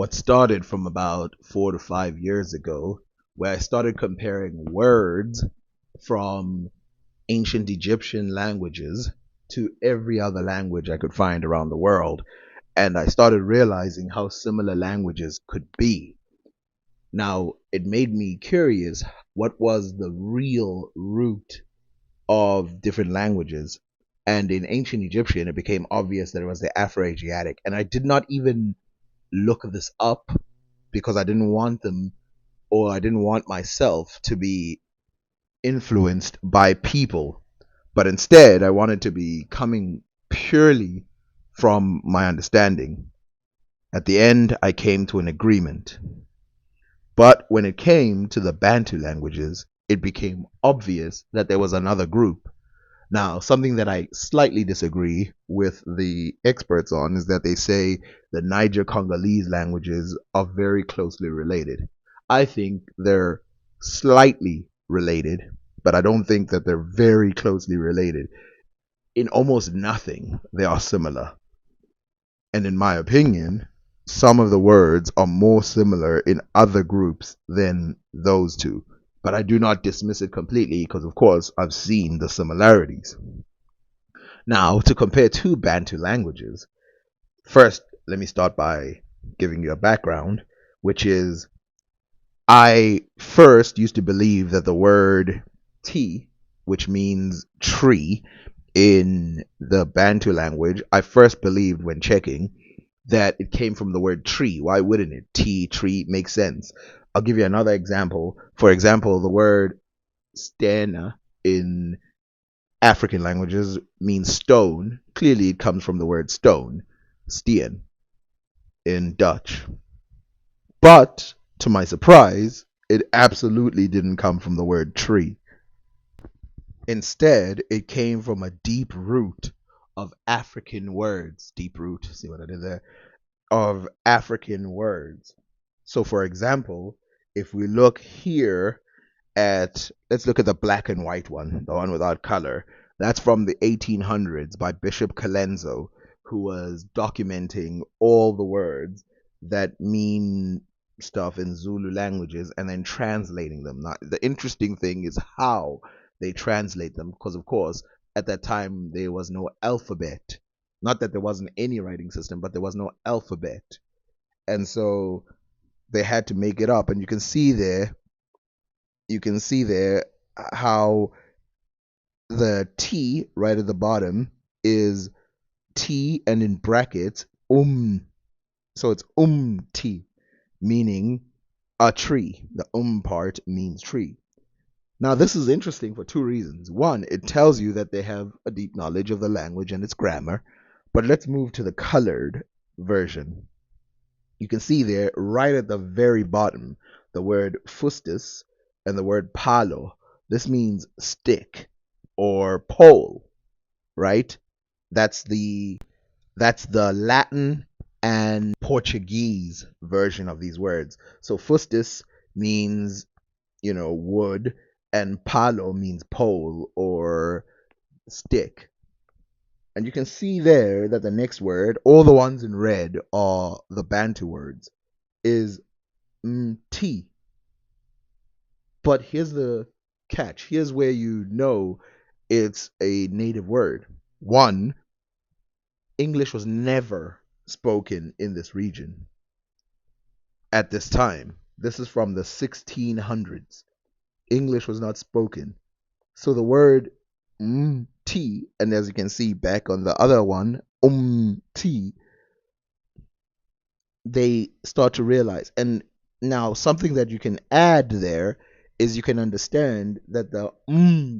what started from about 4 to 5 years ago, where I started comparing words from ancient Egyptian languages to every other language I could find around the world. And I started realizing how similar languages could be. Now, it made me curious what was the real root of different languages. And in ancient Egyptian, it became obvious that it was the Afro-Asiatic. And I did not even look this up because I didn't want them, or I didn't want myself to be influenced by people, but instead I wanted to be coming purely from my understanding. At the end, I came to an agreement. But when it came to the Bantu languages, it became obvious that there was another group. Now, something that I slightly disagree with the experts on is that they say the Niger Congolese languages are very closely related. I think they're slightly related, but I don't think that they're very closely related. In almost nothing, they are similar. And in my opinion, some of the words are more similar in other groups than those two. But I do not dismiss it completely because, of course, I've seen the similarities. Now, to compare two Bantu languages, first, let me start by giving you a background, which is I first used to believe that the word T, which means tree in the Bantu language, I first believed when checking that it came from the word tree. Why wouldn't it? T, tree, makes sense. I'll give you another example. For example, the word stena in African languages means stone. Clearly, it comes from the word stone, steen, in Dutch. But to my surprise, it absolutely didn't come from the word tree. Instead, it came from a deep root of African words. Deep root, see what I did there? Of African words. So, for example, if we look here let's look at the black and white one, the one without color. That's from the 1800s by Bishop Colenso, who was documenting all the words that mean stuff in Zulu languages and then translating them. Now, the interesting thing is how they translate them, because of course, at that time there was no alphabet. Not that there wasn't any writing system, but there was no alphabet. And so they had to make it up. And you can see there how the T right at the bottom is T and in brackets So it's T, meaning a tree. The part means tree. Now this is interesting for two reasons. One, it tells you that they have a deep knowledge of the language and its grammar. But let's move to the colored version. You can see there right at the very bottom the word fustus and the word palo. This means stick or pole, right? That's the that's the Latin and Portuguese version of these words. So fustus means, wood, and palo means pole or stick. And you can see there that the next word, all the ones in red are the Bantu words, is T. But here's the catch. Here's where you know it's a native word. One, English was never spoken in this region at this time. This is from the 1600s. English was not spoken. So the word T, and as you can see back on the other one, T, they start to realize. And now something that you can add there is you can understand that the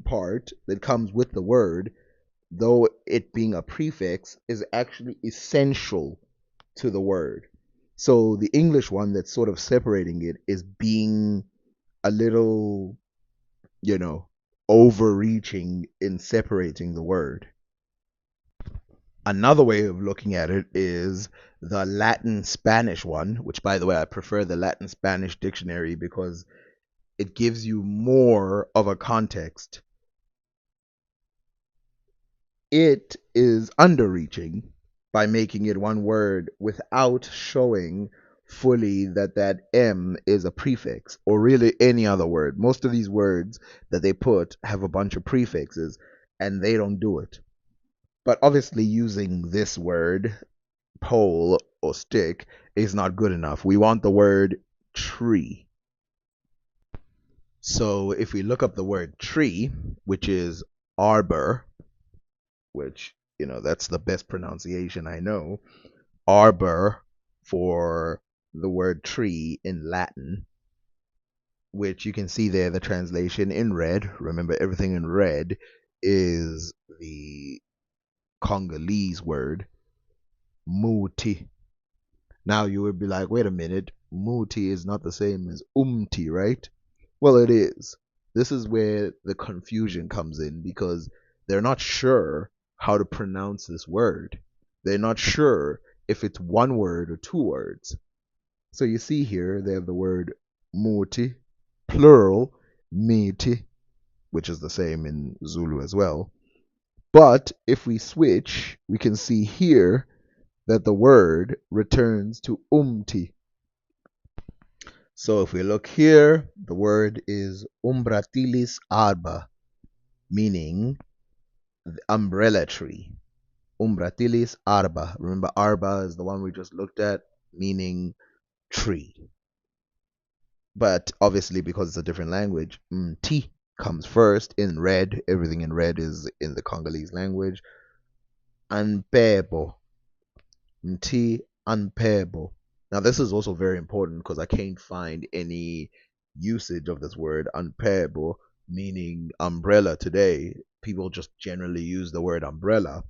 part that comes with the word, though it being a prefix, is actually essential to the word. So the English one that's sort of separating it is being a little, you know, overreaching in separating the word. Another way of looking at it is the Latin Spanish one, which, by the way, I prefer the Latin Spanish dictionary because it gives you more of a context. It is underreaching by making it one word without showing fully that that M is a prefix or really any other word. Most of these words that they put have a bunch of prefixes and they don't do it. But obviously, using this word, pole or stick, is not good enough. We want the word tree. So if we look up the word tree, which is arbor, which, that's the best pronunciation I know, arbor for the word tree in Latin, which you can see there the translation in red. Remember, everything in red is the Congolese word muti. Now you would be like, wait a minute, muti is not the same as umti, right? Well, it is. This is where the confusion comes in because they're not sure how to pronounce this word. They're not sure if it's one word or two words. So you see here they have the word muti, plural miti, which is the same in Zulu as well. But if we switch, we can see here that the word returns to umti. So if we look here, the word is umbratilis arba, meaning the umbrella tree. Umbratilis arba. Remember, arba is the one we just looked at, meaning tree. But obviously, because it's a different language, T comes first in red. Everything in red is in the Congolese language. Unpayable. T unpayable. Now, this is also very important because I can't find any usage of this word unpayable, meaning umbrella today. People just generally use the word umbrella.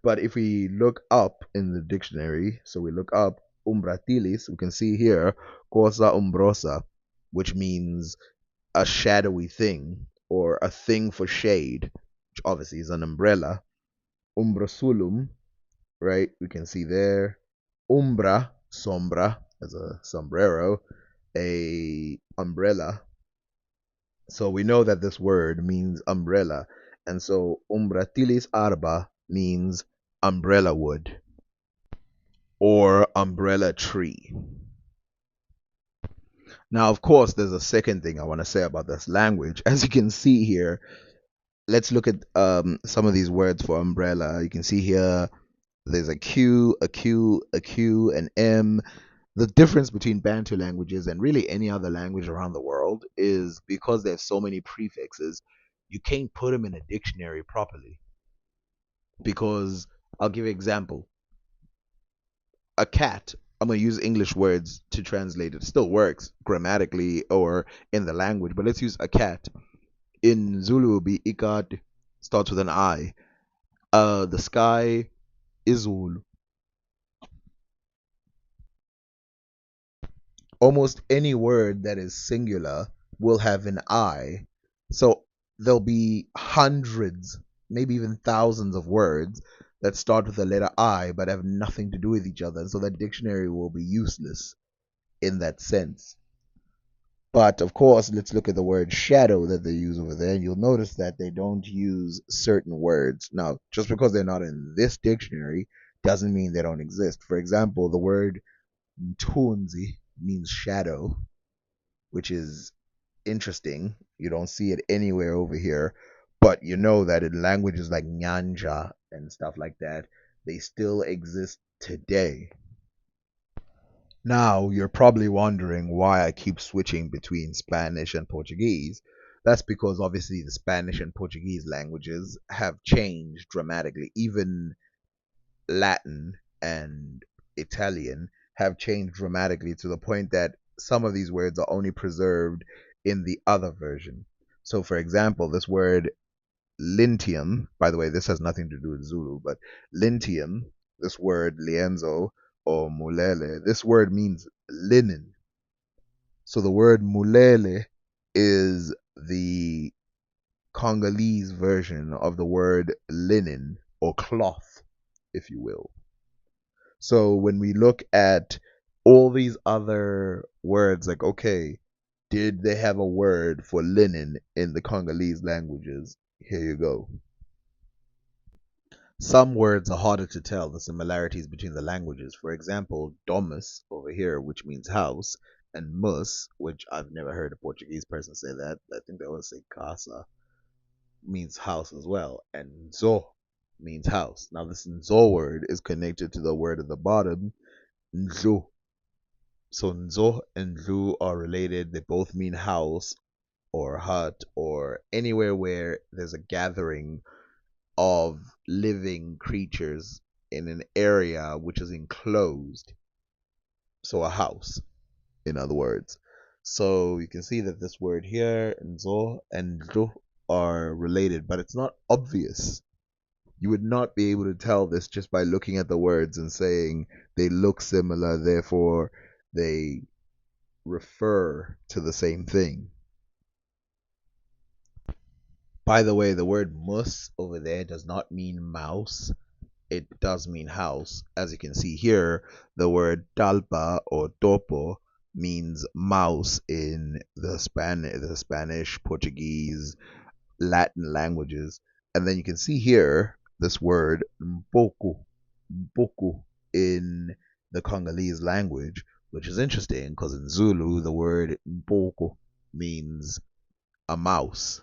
But if we look up in the dictionary, so we look up umbratilis, we can see here cosa umbrosa, which means a shadowy thing or a thing for shade, which obviously is an umbrella. Umbrasulum, right? We can see there. Umbra, sombra, as a sombrero, a umbrella. So we know that this word means umbrella. And so umbratilis arba means umbrella wood or umbrella tree. Now, of course, there's a second thing I want to say about this language. As you can see here, let's look at some of these words for umbrella. You can see here there's a Q, a Q, a Q, an M. The difference between Bantu languages and really any other language around the world is because there's so many prefixes, you can't put them in a dictionary properly. Because I'll give you an example. A cat, I'm going to use English words to translate it. It still works grammatically or in the language, but let's use a cat. In Zulu, it will be ikad, starts with an I. The sky, izulu. Almost any word that is singular will have an I. So there'll be hundreds, maybe even thousands of words that start with the letter I but have nothing to do with each other. So that dictionary will be useless in that sense. But of course, let's look at the word shadow that they use over there, and you'll notice that they don't use certain words. Now, just because they're not in this dictionary doesn't mean they don't exist. For example, the word mtunzi means shadow, which is interesting. You don't see it anywhere over here, but you know that in languages like Nyanja and stuff like that, they still exist today. Now, you're probably wondering why I keep switching between Spanish and Portuguese. That's because obviously the Spanish and Portuguese languages have changed dramatically. Even Latin and Italian have changed dramatically to the point that some of these words are only preserved in the other version. So, for example, this word lintium, by the way, this has nothing to do with Zulu, but lintium, this word lienzo or mulele, this word means linen. So the word mulele is the Congolese version of the word linen or cloth, if you will. So when we look at all these other words, like, okay, did they have a word for linen in the Congolese languages? Here you go. Some words are harder to tell the similarities between the languages. For example, domus over here, which means house, and mus, which I've never heard a Portuguese person say that. I think they always say casa, means house as well. And zo means house. Now, this nzo word is connected to the word at the bottom, nzo. So nzo and nzu are related. They both mean house or hut or anywhere where there's a gathering of living creatures in an area which is enclosed. So a house, in other words. So you can see that this word here, nzo and nzu, are related, but it's not obvious. You would not be able to tell this just by looking at the words and saying they look similar, therefore they refer to the same thing. By the way, the word mus over there does not mean mouse. It does mean house. As you can see here, the word talpa or topo means mouse in the Spanish, Portuguese, Latin languages. And then you can see here this word mpoku in the Congolese language, which is interesting because in Zulu the word mpoku means a mouse.